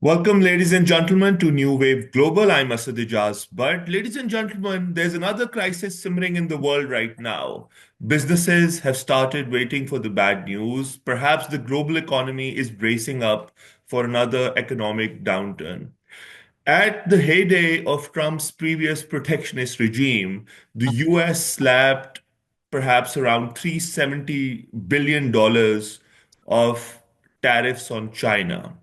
Welcome, ladies and gentlemen, to New Wave Global. I'm Asad Ejaz Butt. Ladies and gentlemen, there's another crisis simmering in the world right now. Businesses have started waiting for the bad news. Perhaps the global economy is bracing up for another economic downturn. At the heyday of Trump's previous protectionist regime, the US slapped perhaps around $370 billion of tariffs on China.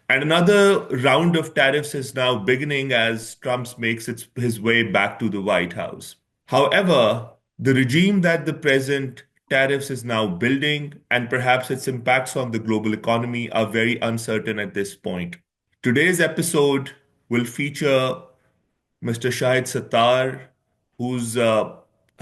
And another round of tariffs is now beginning as Trump makes his way back to the White House. However, the regime that the present tariffs is now building and perhaps its impacts on the global economy are very uncertain at this point. Today's episode will feature Mr. Shahid Sattar, who's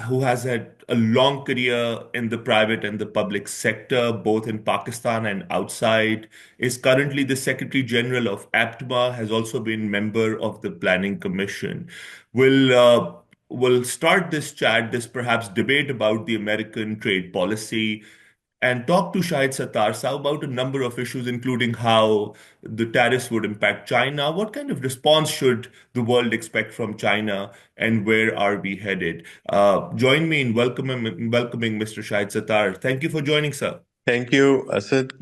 who has had a long career in the private and the public sector, both in Pakistan and outside, is currently the Secretary General of APTMA, has also been member of the Planning Commission. Will start this chat, this perhaps debate about the American trade policy, and talk to Shahid Sattar Saab about a number of issues, including how the tariffs would impact China, what kind of response should the world expect from China, and where are we headed? Join me in welcoming Mr. Shahid Sattar. Thank you for joining, sir. Thank you, Asad,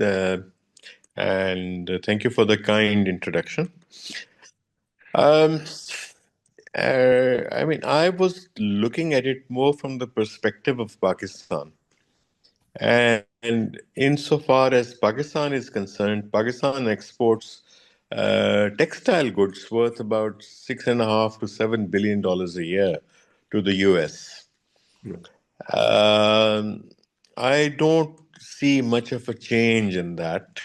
and thank you for the kind introduction. Um, I was looking at it more from the perspective of Pakistan. And insofar as Pakistan is concerned, Pakistan exports textile goods worth about $6.5 to $7 billion a year to the US. Um, I don't see much of a change in that.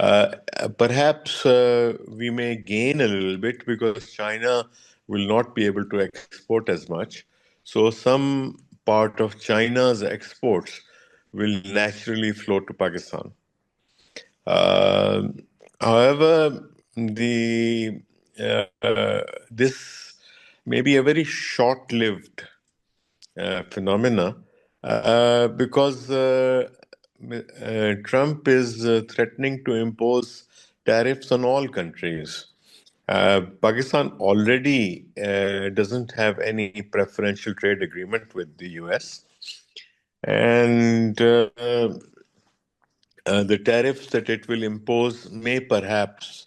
Uh, Perhaps we may gain a little bit because China will not be able to export as much. So some part of China's exports will naturally flow to Pakistan. Uh, However, the this may be a very short-lived phenomena because Trump is threatening to impose tariffs on all countries. Pakistan already doesn't have any preferential trade agreement with the US, and the tariffs that it will impose may perhaps,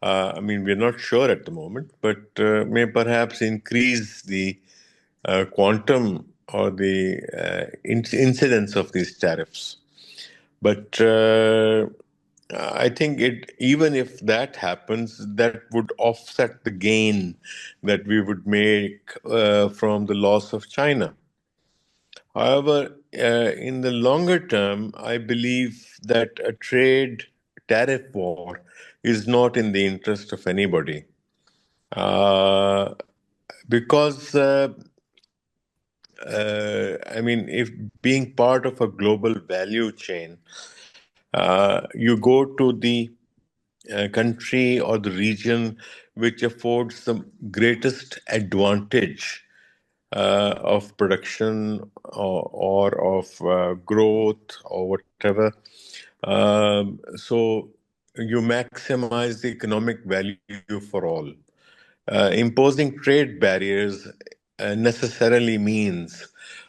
we're not sure at the moment, but may perhaps increase the quantum or the incidence of these tariffs. But I think even if that happens, that would offset the gain that we would make from the loss of China. However, in the longer term, I believe that a trade tariff war is not in the interest of anybody. Uh, because if being part of a global value chain, you go to the country or the region which affords the greatest advantage of production or of growth or whatever. So you maximize the economic value for all. Imposing trade barriers necessarily means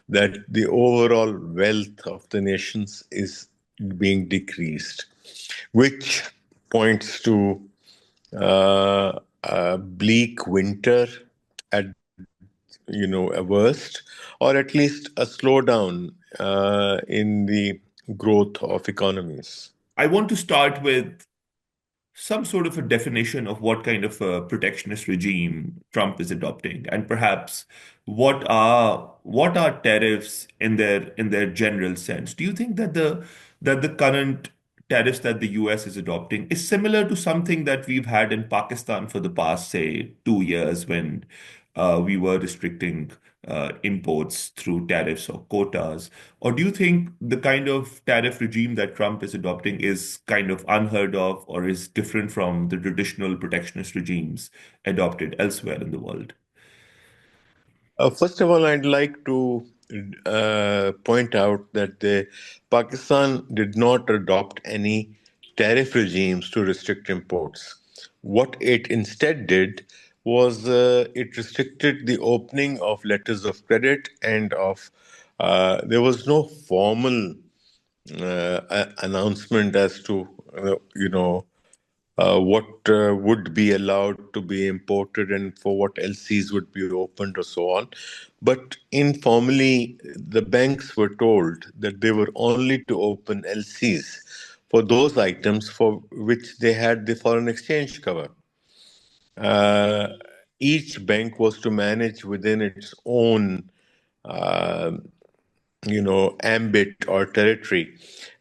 that the overall wealth of the nations is being decreased, which points to a bleak winter at a worst, or at least a slowdown in the growth of economies. I want to start with some sort of a definition of what kind of a protectionist regime Trump is adopting, and perhaps what are tariffs in their general sense? Do you think that the current tariffs that the US is adopting is similar to something that we've had in Pakistan for the past, say, 2 years when we were restricting imports through tariffs or quotas? Or do you think the kind of tariff regime that Trump is adopting is kind of unheard of or is different from the traditional protectionist regimes adopted elsewhere in the world? First of all, I'd like to point out that Pakistan did not adopt any tariff regimes to restrict imports. What it instead did was it restricted the opening of letters of credit and of there was no formal announcement as to what would be allowed to be imported and for what LCs would be opened or so on. But informally, the banks were told that they were only to open LCs for those items for which they had the foreign exchange cover. Uh, each bank was to manage within its own uh, ambit or territory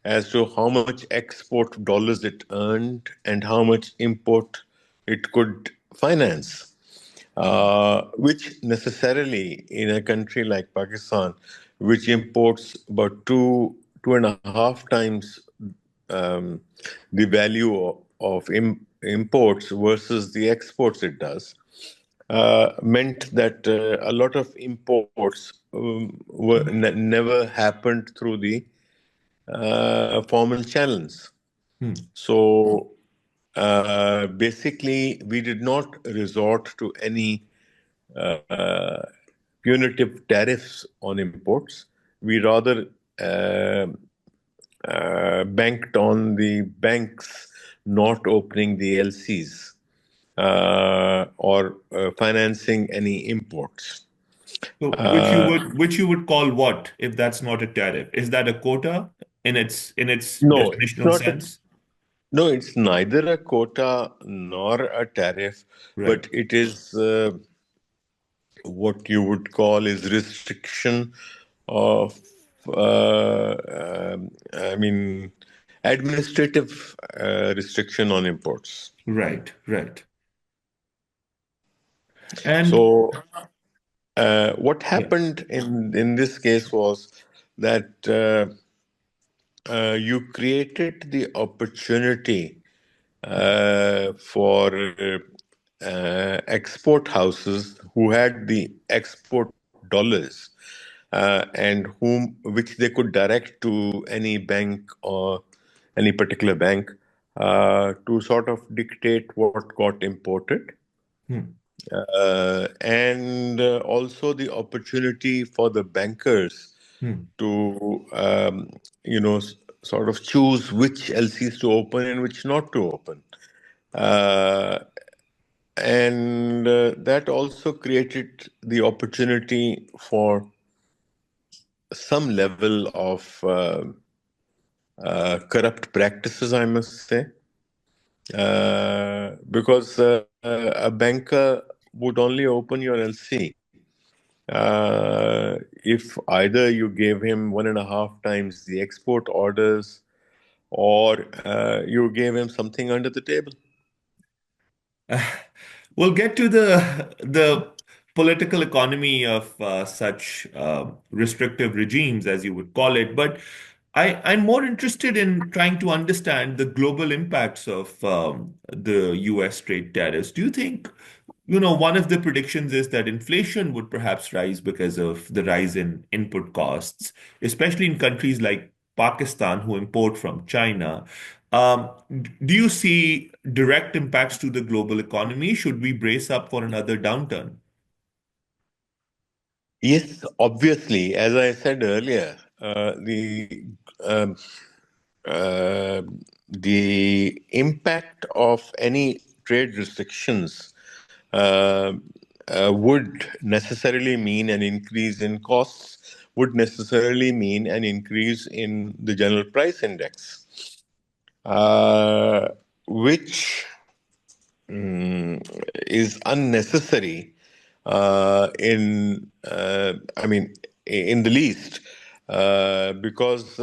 as to how much export dollars it earned and how much import it could finance, which necessarily in a country like Pakistan, which imports about two and a half times um, the value of imports versus the exports it does, meant that a lot of imports never happened through the formal channels. Hmm. So basically, we did not resort to any uh, punitive tariffs on imports. We rather uh, banked on the banks not opening the LCs or financing any imports. So Uh, which you would call what if that's not a tariff? Is that a quota in its no, it's definitional not. sense? No, it's neither a quota nor a tariff, Right. but it is what you would call is restriction of, I mean, administrative restriction on imports. Right. Right. And So what yeah. happened in this case was that you created the opportunity for export houses who had the export dollars and whom which they could direct to any bank or any particular bank to sort of dictate what got imported Hmm. and also the opportunity for the bankers Hmm. to sort of choose which LCs to open and which not to open. Uh, and that also created the opportunity for some level of corrupt practices, I must say, because a banker would only open your LC if either you gave him one and a half times the export orders or you gave him something under the table. We'll get to the political economy of such restrictive regimes, as you would call it, but I'm more interested in trying to understand the global impacts of the U.S. trade tariffs. Do you think, one of the predictions is that inflation would perhaps rise because of the rise in input costs, especially in countries like Pakistan who import from China. Do you see direct impacts to the global economy? Should we brace up for another downturn? Yes, obviously, as I said earlier, um, uh, the impact of any trade restrictions uh, would necessarily mean an increase in costs, would necessarily mean an increase in the general price index, uh, which is unnecessary in the least, because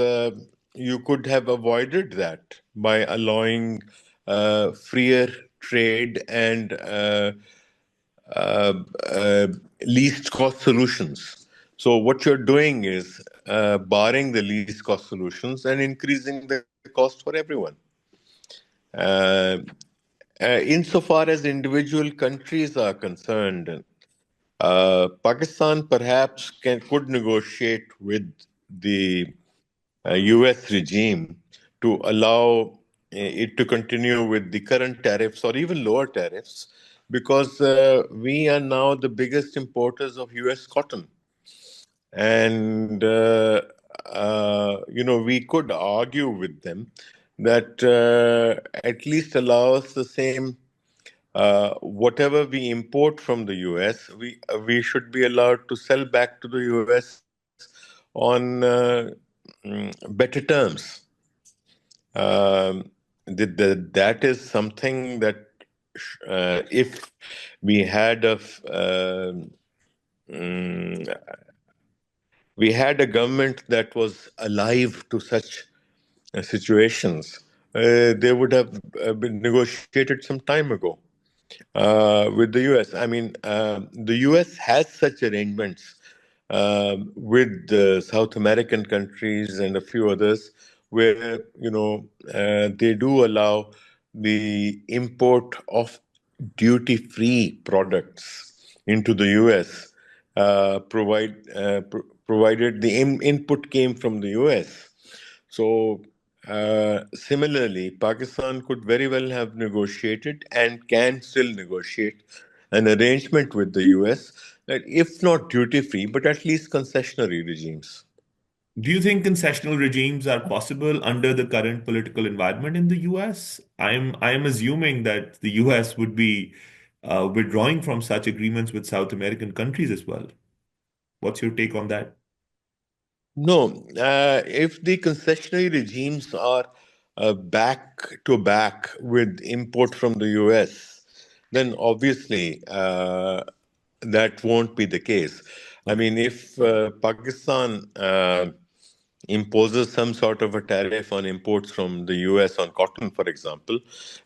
you could have avoided that by allowing freer trade and uh, uh, least cost solutions. So what you're doing is barring the least cost solutions and increasing the cost for everyone. Uh, Insofar as individual countries are concerned, Pakistan perhaps could negotiate with the US regime to allow it to continue with the current tariffs or even lower tariffs because we are now the biggest importers of US cotton. And, we could argue with them that at least allow us the same, whatever we import from the US, we should be allowed to sell back to the US on better terms. Um, that is something that if we had mm, we had a government that was alive to such situations, they would have been negotiated some time ago with the US. I mean, the US has such arrangements with the South American countries and a few others where, they do allow the import of duty-free products into the US, provided the input came from the US. So, similarly, Pakistan could very well have negotiated and can still negotiate an arrangement with the US that, if not duty free, but at least concessionary regimes. Do you think concessional regimes are possible under the current political environment in the US? I'm assuming that the US would be withdrawing from such agreements with South American countries as well. What's your take on that? No, if the concessionary regimes are back to back with import from the US, then obviously that won't be the case. I Okay. mean, if Pakistan imposes some sort of a tariff on imports from the US on cotton, for example,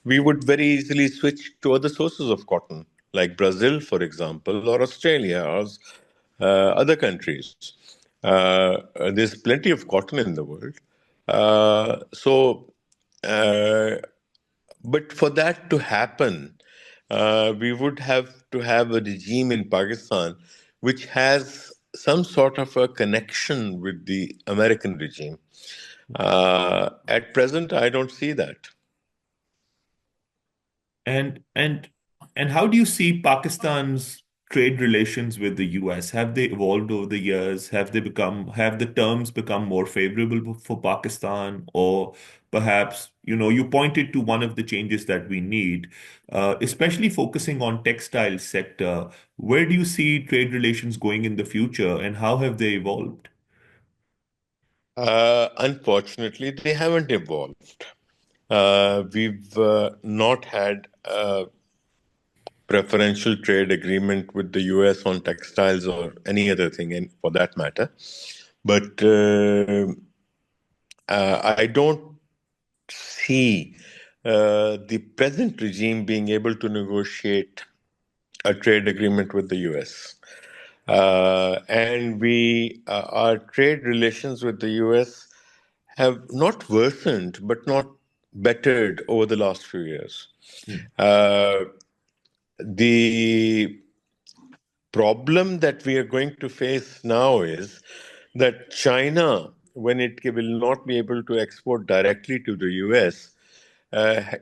we would very easily switch to other sources of cotton, like Brazil, for example, or Australia, or other countries. There's plenty of cotton in the world. So, uh, but for that to happen, we would have to have a regime in Pakistan which has some sort of a connection with the American regime. At present, I don't see that. And and and how do you see Pakistan's trade relations with the US? Have they evolved over the years? Have the terms become more favorable for Pakistan? Or perhaps, you pointed to one of the changes that we need, especially focusing on textile sector. Where do you see trade relations going in the future, and how have they evolved? Unfortunately, they haven't evolved. We've not had a preferential trade agreement with the US on textiles or any other thing, for that matter. But I don't see the present regime being able to negotiate a trade agreement with the US. And our trade relations with the US have not worsened, but not bettered over the last few years. Hmm. Uh, the problem that we are going to face now is that China, when it will not be able to export directly to the US,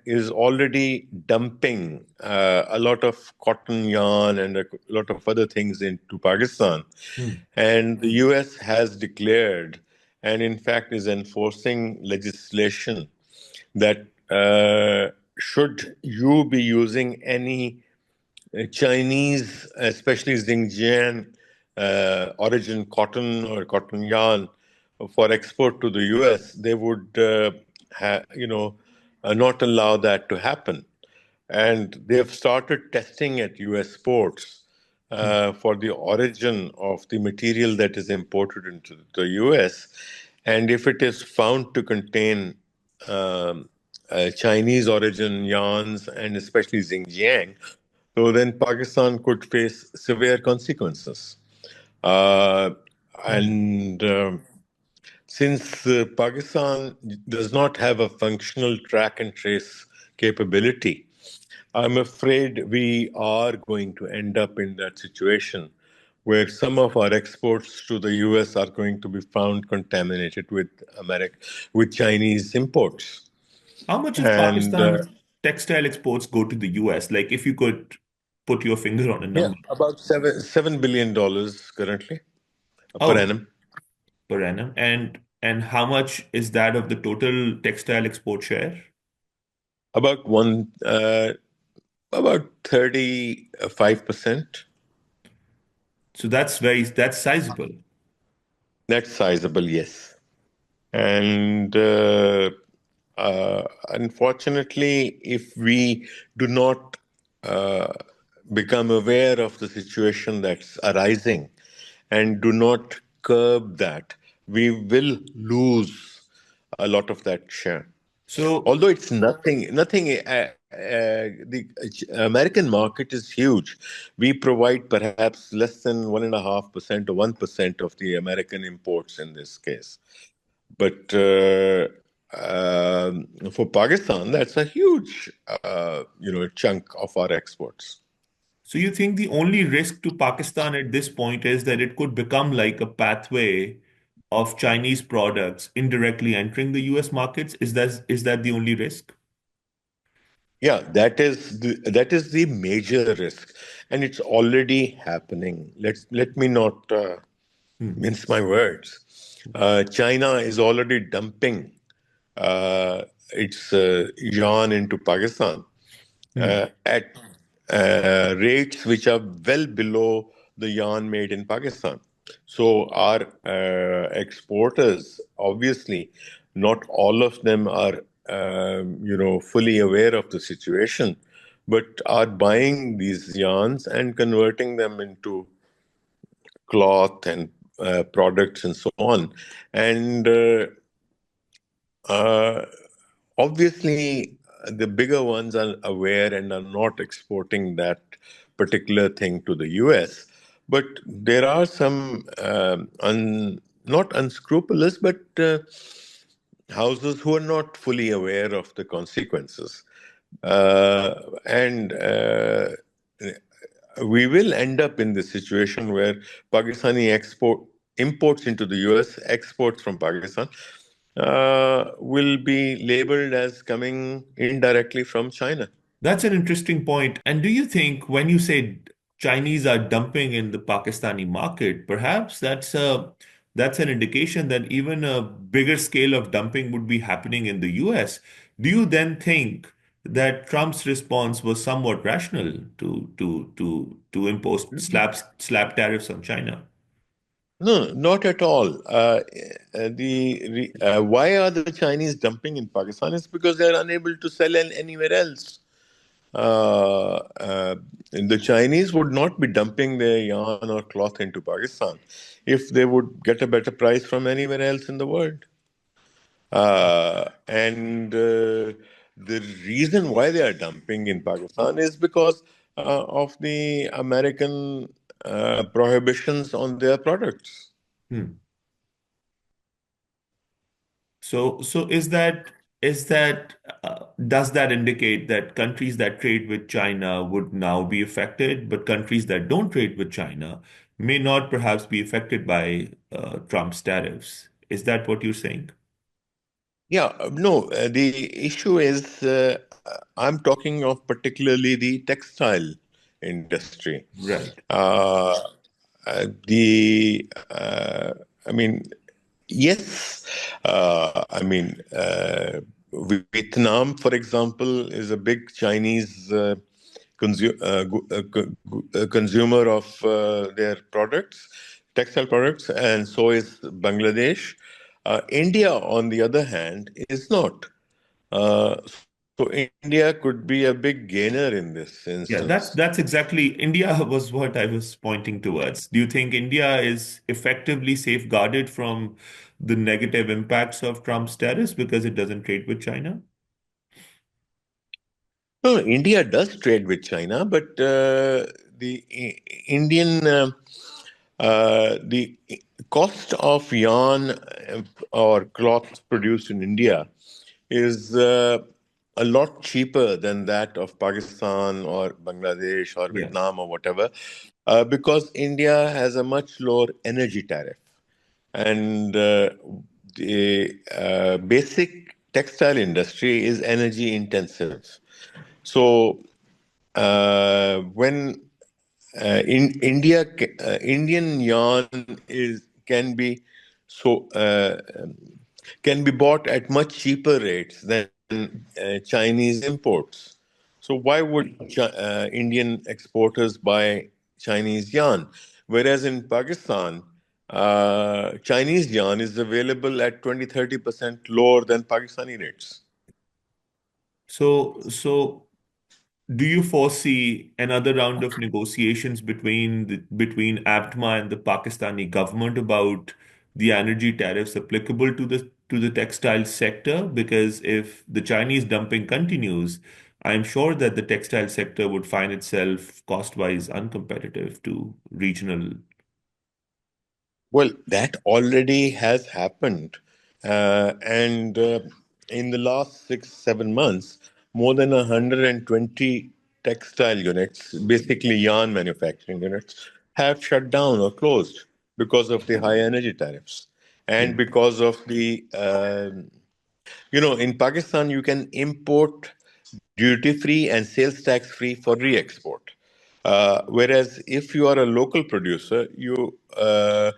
is already dumping a lot of cotton yarn and a lot of other things into Pakistan. Hmm. And the US has declared, and in fact is enforcing legislation that should you be using any Chinese, especially Xinjiang origin cotton or cotton yarn for export to the US, they would, not allow that to happen. And they've started testing at US ports Hmm. for the origin of the material that is imported into the US. And if it is found to contain Chinese origin yarns and especially Xinjiang, so then Pakistan could face severe consequences. Uh, Hmm. and since Pakistan does not have a functional track and trace capability, I'm afraid we are going to end up in that situation where some of our exports to the US are going to be found contaminated with with Chinese imports. How much of And Pakistan's textile exports go to the US? Like, if you could put your finger on a yeah, number. about $7 billion currently per Oh, annum. per annum. And how much is that of the total textile export share? About one, about 35%. So that's sizable. That's sizable, yes. And unfortunately, if we do not uh, become aware of the situation that's arising and do not curb that, we will lose a lot of that share. So Although it's nothing. The American market is huge. We provide perhaps less than 1.5% or 1% of the American imports in this case. But for Pakistan, that's a huge, chunk of our exports. So you think the only risk to Pakistan at this point is that it could become like a pathway of Chinese products indirectly entering the US markets? Is that the only risk? Yeah, that is the major risk, and it's already happening. Let me not Hmm. mince my words. China is already dumping its yuan into Pakistan Hmm. at rates which are well below the yarn made in Pakistan. So our exporters, obviously, not all of them are, fully aware of the situation, but are buying these yarns and converting them into cloth and products and so on. And uh, obviously, the bigger ones are aware and are not exporting that particular thing to the US. But there are some not unscrupulous, but houses who are not fully aware of the consequences. And we will end up in this situation where Pakistani imports into the US, exports from Pakistan, will be labeled as coming indirectly from China. That's an interesting point. And do you think when you say Chinese are dumping in the Pakistani market, perhaps that's an indication that even a bigger scale of dumping would be happening in the US? Do you then think that Trump's response was somewhat rational to impose slap tariffs on China? No, not at all. Why are the Chinese dumping in Pakistan? It's because they're unable to sell anywhere else. Uh, uh, the Chinese would not be dumping their yarn or cloth into Pakistan if they would get a better price from anywhere else in the world. And the reason why they are dumping in Pakistan is because of the American prohibitions on their products. Hmm. So does that indicate that countries that trade with China would now be affected, but countries that don't trade with China may not perhaps be affected by Trump's tariffs? Is that what you're saying? Yeah, no, the issue is I'm talking of particularly the textile industry. Right. Uh, the I mean, yes, Vietnam, for example, is a big Chinese consumer of their products, textile products, and so is Bangladesh. India, on the other hand, is not. Uh, so India could be a big gainer in this Yeah, that's instance. that's exactly India was what I was pointing towards. Do you think India is effectively safeguarded from the negative impacts of Trump's tariffs because it doesn't trade with China? No, India does trade with China, but the Indian the cost of yarn or cloth produced in India is a lot cheaper than that of Pakistan or Bangladesh or Yeah. Vietnam or whatever, because India has a much lower energy tariff. And the basic textile industry is energy intensive. So when in India, Indian yarn is so uh, can be bought at much cheaper rates than Chinese imports. So why would Indian exporters buy Chinese yarn? Whereas in Pakistan, Chinese yarn is available at 20-30% lower than Pakistani rates. So, do you foresee another round of negotiations between APTMA and the Pakistani government about the energy tariffs applicable to the textile sector? Because if the Chinese dumping continues, I'm sure that the textile sector would find itself cost-wise uncompetitive to regional. Well, that already has happened. And in the last 6-7 months, more than 120 textile units, basically yarn manufacturing units, have shut down or closed because of the high energy tariffs. Yeah. And because of in Pakistan, you can import duty free and sales tax free for re export. Whereas if you are a local producer, you are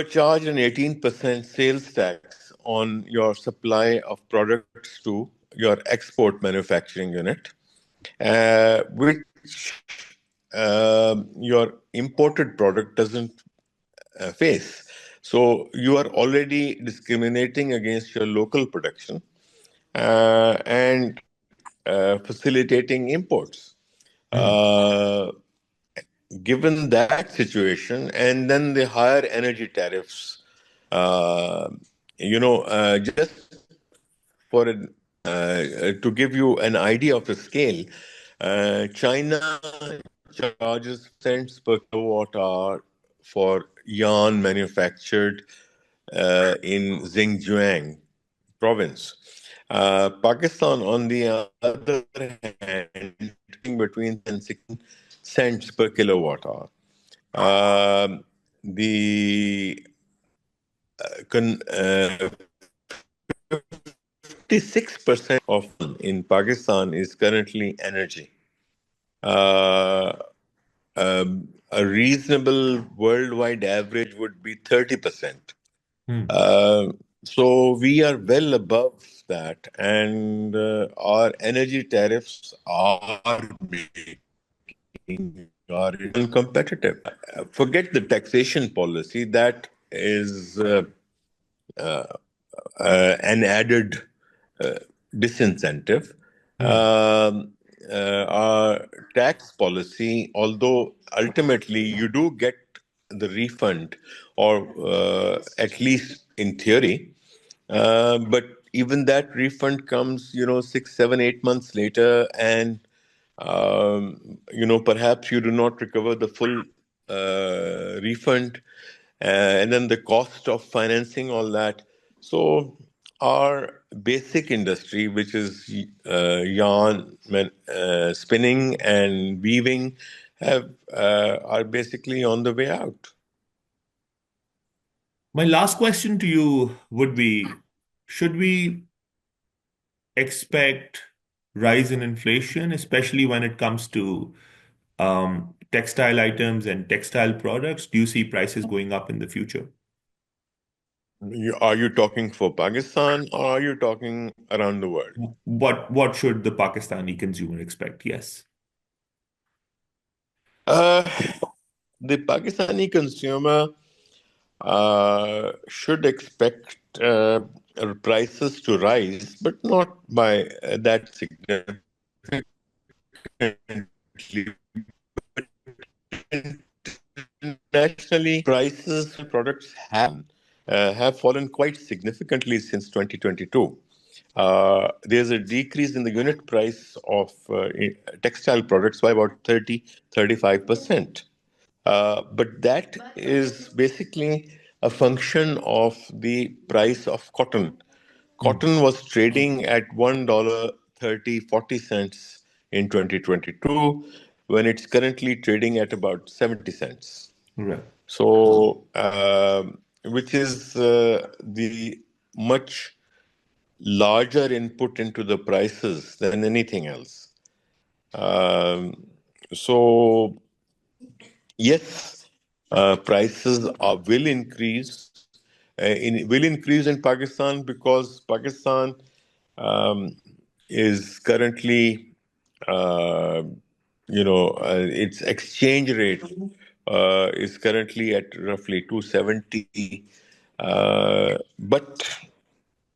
charged an 18% sales tax on your supply of products to your export manufacturing unit, which your imported product doesn't face. So you are already discriminating against your local production and facilitating imports. Hmm. Uh, Given that situation, and then the higher energy tariffs, uh, just for to give you an idea of the scale, China charges cents per kilowatt hour for yarn manufactured in Xinjiang province. Pakistan, on the other hand, between 10 and 16 cents per kilowatt hour. The 56% of in Pakistan is currently energy. Uh, a reasonable worldwide average would be 30%. Hmm. Uh, so we are well above that, and our energy tariffs are making our uncompetitive. Forget the taxation policy; that is an added uh, disincentive. Hmm. Um, our tax policy, although ultimately you do get the refund, or at least in theory, but even that refund comes, 6, 7, 8 months later, and perhaps you do not recover the full refund, and then the cost of financing all that. So our basic industry, which is spinning and weaving, have are basically on the way out. My last question to you would be, should we expect rise in inflation, especially when it comes to textile items and textile products? Do you see prices going up in the future? Are you talking for Pakistan, or are you talking around the world? What should the Pakistani consumer expect? Yes. Uh, the Pakistani consumer should expect prices to rise, but not by that significantly. Internationally, prices for products have fallen quite significantly since 2022. There's a decrease in the unit price of textile products by about 30-35%. But that is basically a function of the price of cotton. Hmm. Cotton was trading at $1.30-40 in 2022, when it's currently trading at about 70 cents. Right. So, which is the much larger input into the prices than anything else. Um, so yes, prices will increase. Will increase in Pakistan because Pakistan um, is currently, uh, its exchange rate is currently at roughly 270. But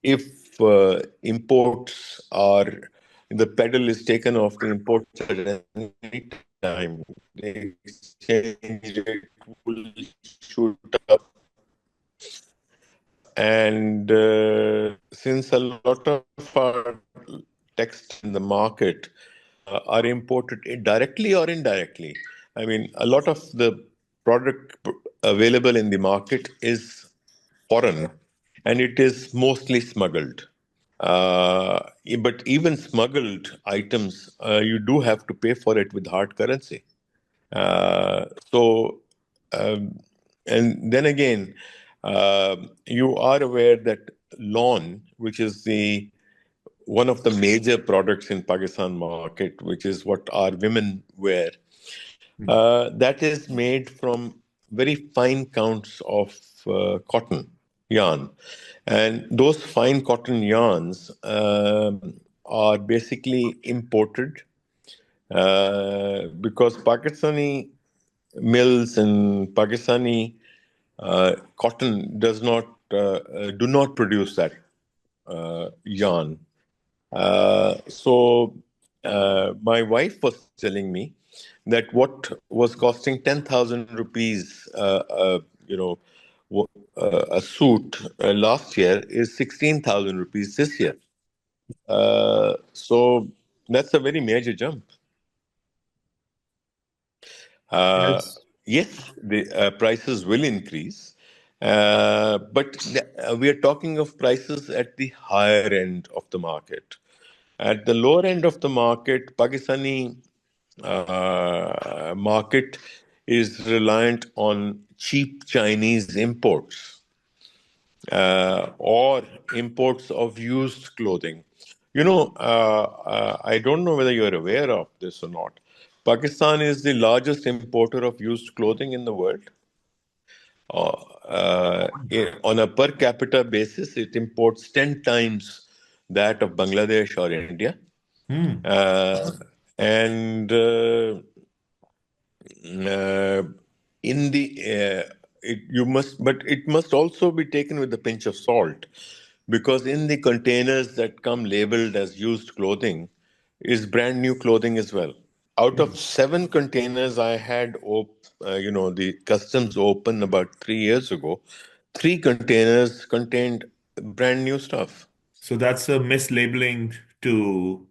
if imports are, the pedal is taken off the imports at any time, the exchange rate will shoot up. And since a lot of our texts in the market are imported directly or indirectly, I mean, a lot of the product available in the market is foreign and it is mostly smuggled. Uh, but even smuggled items, you do have to pay for it with hard currency. So, um, and then again, you are aware that lawn, which is the one of the major products in Pakistan market, which is what our women wear, that is made from very fine counts of cotton yarn, and those fine cotton yarns are basically imported because Pakistani mills and Pakistani cotton do not produce that yarn. So my wife was telling me that what was costing 10,000 rupees, a suit last year is 16,000 rupees this year. So that's a very major jump. Uh, Yes. yes, the prices will increase, but we are talking of prices at the higher end of the market. At the lower end of the market, Pakistani market is reliant on cheap Chinese imports or imports of used clothing. I don't know whether you're aware of this or not. Pakistan is the largest importer of used clothing in the world. On a per capita basis, it imports 10 times that of Bangladesh or India. Hmm. Uh, and uh, in the you must, but it must also be taken with a pinch of salt, because in the containers that come labeled as used clothing is brand new clothing as well. Out of 7 containers I had, the customs open about 3 years ago, 3 containers contained brand new stuff. So that's a mislabeling to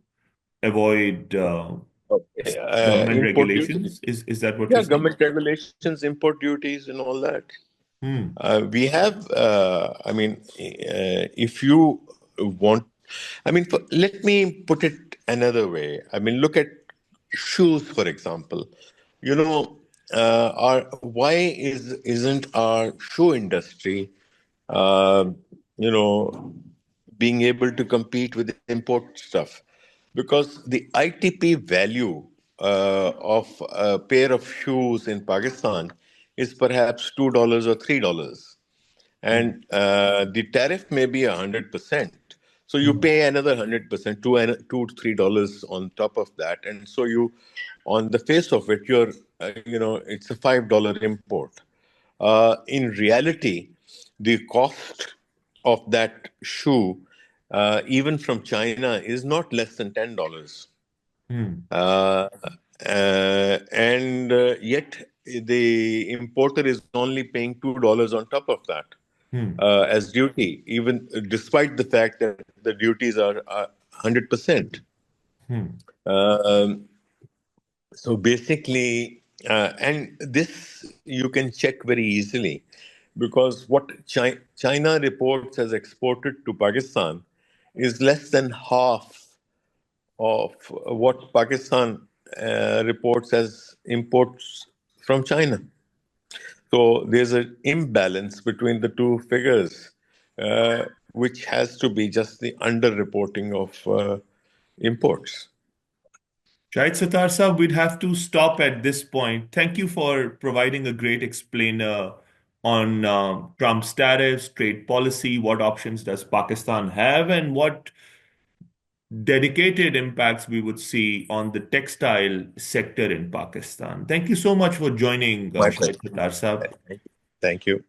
avoid government Import duties. regulations. Is that what you're Yeah, saying? government regulations, import duties, and all that. Hmm. We have, if you want, let me put it another way. I mean, look at shoes, for example. Why isn't our shoe industry, uh, you know, being able to compete with import stuff? Because the ITP value of a pair of shoes in Pakistan is perhaps $2 or $3, Hmm. and the tariff may be 100%. So you Hmm. pay another 100%, two to $3 on top of that, and so you, on the face of it, it's a $5 import. In reality, the cost of that shoe, even from China, is not less than $10. Hmm. Uh, and yet the importer is only paying $2 on top of that Hmm. as duty, even despite the fact that the duties are 100%. Hmm. Um, so basically, and this you can check very easily, because what China reports as exported to Pakistan is less than half of what Pakistan reports as imports from China. So there's an imbalance between the two figures. which has to be just the underreporting of imports. Shahid Sattar sir, we'd have to stop at this point. Thank you for providing a great explainer on Trump's tariffs, trade policy, what options does Pakistan have, and what dedicated impacts we would see on the textile sector in Pakistan. Thank you so much for joining My Shahid pleasure. Sattar sir. Thank you.